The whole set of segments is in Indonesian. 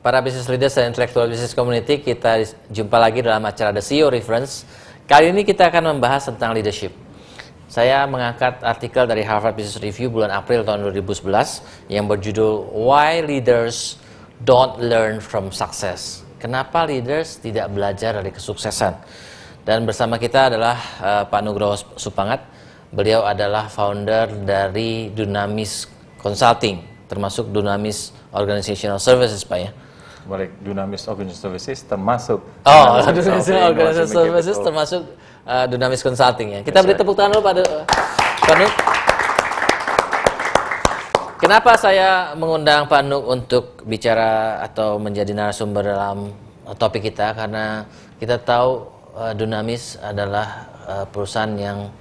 Para business leaders dan intellectual business community, kita jumpa lagi dalam acara The CEO Reference. Kali ini kita akan membahas tentang leadership. Saya mengangkat artikel dari Harvard Business Review bulan April tahun 2011 yang berjudul Why Leaders Don't Learn from Success. Kenapa leaders tidak belajar dari kesuksesan? Dan bersama kita adalah Pak Nugroho Supangat. Beliau adalah founder dari Dunamis Consulting, termasuk Dunamis Organizational Services, Pak ya. Balik Dunamis Organizational Services termasuk Dunamis Organizational Services termasuk Dunamis Consulting ya. Kita beri tepuk tangan dulu Pak Nuk. Kenapa saya mengundang Pak Nuk untuk bicara atau menjadi narasumber dalam topik kita? Karena kita tahu Dunamis adalah perusahaan yang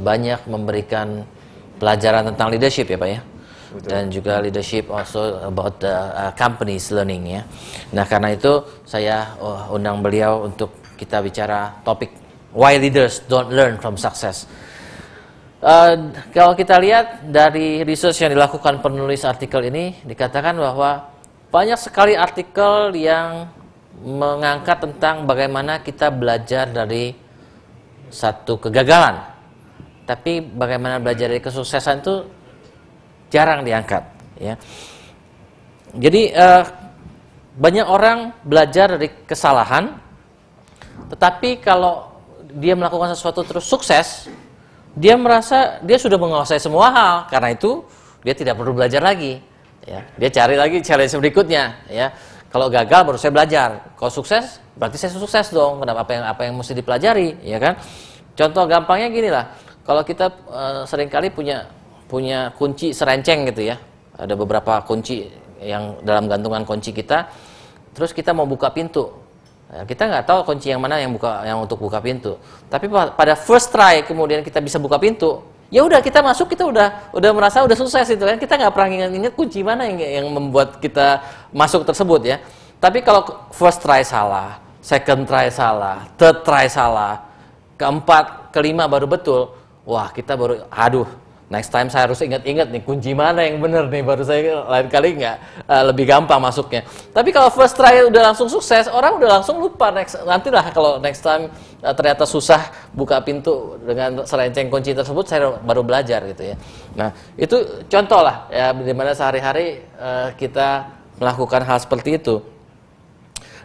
banyak memberikan pelajaran tentang leadership ya Pak ya. Betul. Dan juga leadership also about the company's learning ya. Nah karena itu saya undang beliau untuk kita bicara topik why leaders don't learn from success. Kalau kita lihat dari research yang dilakukan penulis artikel ini, dikatakan bahwa banyak sekali artikel yang mengangkat tentang bagaimana kita belajar dari satu kegagalan, tapi bagaimana belajar dari kesuksesan itu jarang diangkat ya. Jadi banyak orang belajar dari kesalahan, tetapi kalau dia melakukan sesuatu terus sukses, dia merasa dia sudah menguasai semua hal, karena itu dia tidak perlu belajar lagi ya. Dia cari lagi challenge berikutnya ya. Kalau gagal baru saya belajar, kalau sukses berarti saya sukses dong. Kenapa apa yang mesti dipelajari ya kan? Contoh gampangnya gini lah, kalau kita seringkali punya kunci serenceng gitu ya. Ada beberapa kunci yang dalam gantungan kunci kita. Terus kita mau buka pintu. Nah, kita nggak tahu kunci yang mana yang untuk buka pintu. Tapi pada first try kemudian kita bisa buka pintu. Ya udah kita masuk, kita udah merasa udah sukses itu kan. Kita nggak pernah ingat kunci mana yang membuat kita masuk tersebut ya. Tapi kalau first try salah, second try salah, third try salah, keempat, kelima baru betul. Wah, kita baru next time saya harus ingat-ingat nih kunci mana yang benar nih, baru saya lain kali nggak lebih gampang masuknya. Tapi kalau first try udah langsung sukses, orang udah langsung lupa nantilah kalau next time ternyata susah buka pintu dengan serenceng kunci tersebut, saya baru belajar gitu ya. Nah itu contoh lah ya dimana sehari-hari kita melakukan hal seperti itu.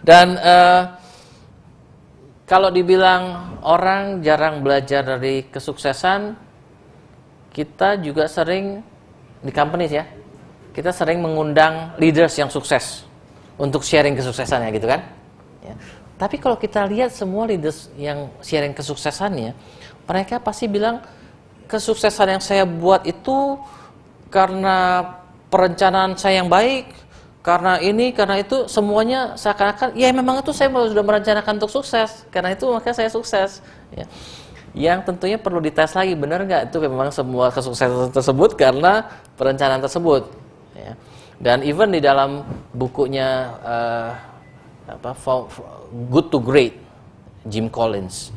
Dan kalau dibilang orang jarang belajar dari kesuksesan, kita juga sering di companies ya, kita sering mengundang leaders yang sukses untuk sharing kesuksesannya gitu kan ya. Tapi kalau kita lihat semua leaders yang sharing kesuksesannya, mereka pasti bilang kesuksesan yang saya buat itu karena perencanaan saya yang baik, karena ini, karena itu, semuanya seakan-akan ya memang itu saya sudah merencanakan untuk sukses, karena itu maka saya sukses ya. Yang tentunya perlu dites lagi, benar nggak itu memang semua kesuksesan tersebut karena perencanaan tersebut ya. Dan even di dalam bukunya Good to Great, Jim Collins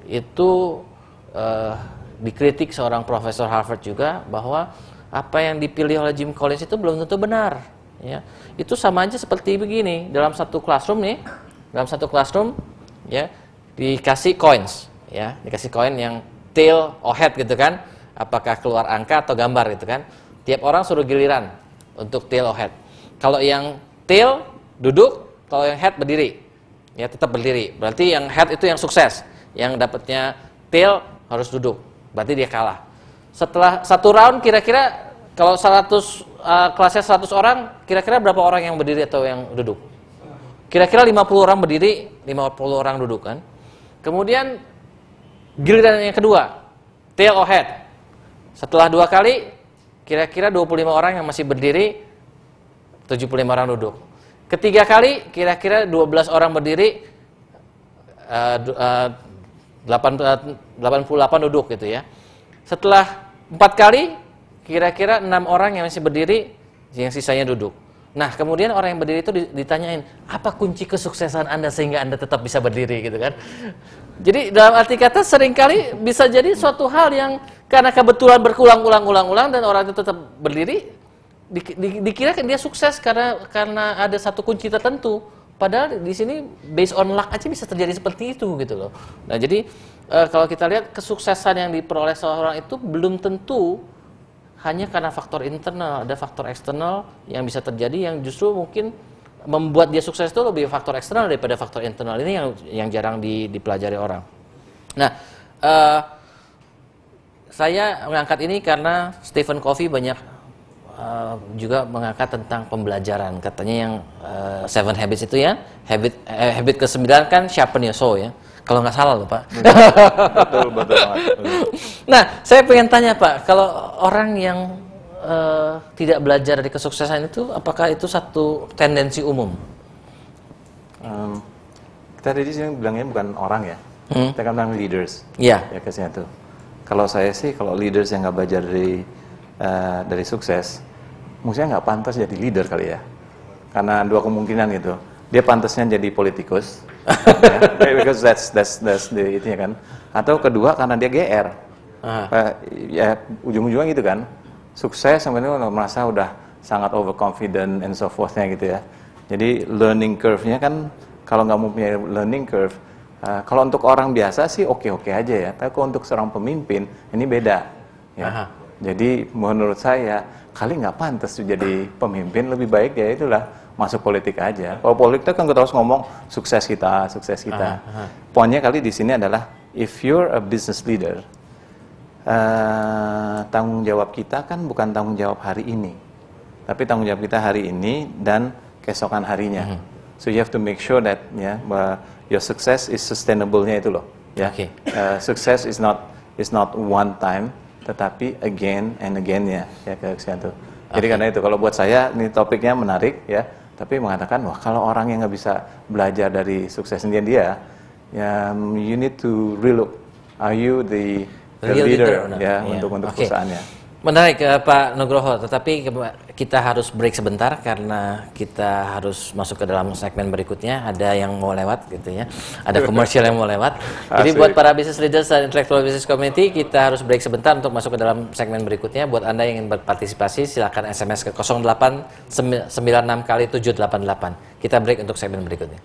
itu dikritik seorang profesor Harvard juga bahwa apa yang dipilih oleh Jim Collins itu belum tentu benar ya. Itu sama aja seperti begini, dalam satu classroom ya dikasih coins ya, dikasih koin yang tail or head gitu kan, apakah keluar angka atau gambar gitu kan. Tiap orang suruh giliran untuk tail or head. Kalau yang tail duduk, kalau yang head berdiri ya, tetap berdiri, berarti yang head itu yang sukses, yang dapatnya tail harus duduk, berarti dia kalah. Setelah satu round kira-kira kalau 100 kelasnya 100 orang, kira-kira berapa orang yang berdiri atau yang duduk? Kira-kira 50 orang berdiri, 50 orang duduk kan. Kemudian giliran yang kedua, tail or head. Setelah 2 kali, kira-kira 25 orang yang masih berdiri, 75 orang duduk. Ketiga kali, kira-kira 12 orang berdiri, 88 duduk gitu ya. Setelah 4 kali, kira-kira 6 orang yang masih berdiri, yang sisanya duduk. Nah, kemudian orang yang berdiri itu ditanyain, apa kunci kesuksesan Anda sehingga Anda tetap bisa berdiri gitu kan. Jadi dalam arti kata seringkali bisa jadi suatu hal yang karena kebetulan berulang-ulang dan orang itu tetap berdiri, dikira dia sukses karena ada satu kunci tertentu. Padahal di sini based on luck aja bisa terjadi seperti itu gitu loh. Nah jadi kalau kita lihat kesuksesan yang diperoleh seorang itu belum tentu hanya karena faktor internal, ada faktor eksternal yang bisa terjadi yang justru mungkin membuat dia sukses itu lebih faktor eksternal daripada faktor internal. Ini yang jarang dipelajari orang. Nah, saya mengangkat ini karena Stephen Covey banyak juga mengangkat tentang pembelajaran. Katanya yang 7 Habits itu ya, habit ke-9 kan sharpen your soul ya. Kalau nggak salah loh Pak. Betul. Nah, saya pengen tanya Pak, kalau orang yang tidak belajar dari kesuksesan itu, apakah itu satu tendensi umum? Kita di sini bilangnya bukan orang ya, kita kan bilang leaders. Iya. Ya kesini tuh. Kalau saya sih, kalau leaders yang nggak belajar dari sukses, maksudnya nggak pantas jadi leader kali ya. Karena dua kemungkinan gitu. Dia pantasnya jadi politikus, ya, because that's the itunya kan. Atau kedua karena dia GR. Ya ujung-ujungnya gitu kan. Sukses sampai itu merasa udah sangat overconfident and so forth-nya gitu ya. Jadi learning curve-nya kan kalau nggak mempunyai learning curve, kalau untuk orang biasa sih oke-oke aja ya. Tapi kalau untuk seorang pemimpin ini beda. Ya. Jadi menurut saya kali nggak pantas tuh jadi pemimpin, lebih baik ya itulah masuk politik aja. Kalau politik kan kita harus ngomong sukses kita. Poinnya kali di sini adalah if you're a business leader, tanggung jawab kita kan bukan tanggung jawab hari ini, tapi tanggung jawab kita hari ini dan keesokan harinya. So you have to make sure that your success is sustainable-nya itu loh. Ya, success is not one time, tetapi again and again ya kesaksian itu. Jadi karena itu kalau buat saya ini topiknya menarik ya, tapi mengatakan wah kalau orang yang nggak bisa belajar dari suksesnya dia, ya you need to relook, are you the leader ya untuk perusahaannya. Menarik Pak Nugroho, tetapi kita harus break sebentar karena kita harus masuk ke dalam segmen berikutnya. Ada yang mau lewat gitu ya, ada komersial yang mau lewat. Jadi buat para business leaders dan intellectual business community, kita harus break sebentar untuk masuk ke dalam segmen berikutnya. Buat Anda yang ingin berpartisipasi, silakan SMS ke 0896 kali 788. Kita break untuk segmen berikutnya.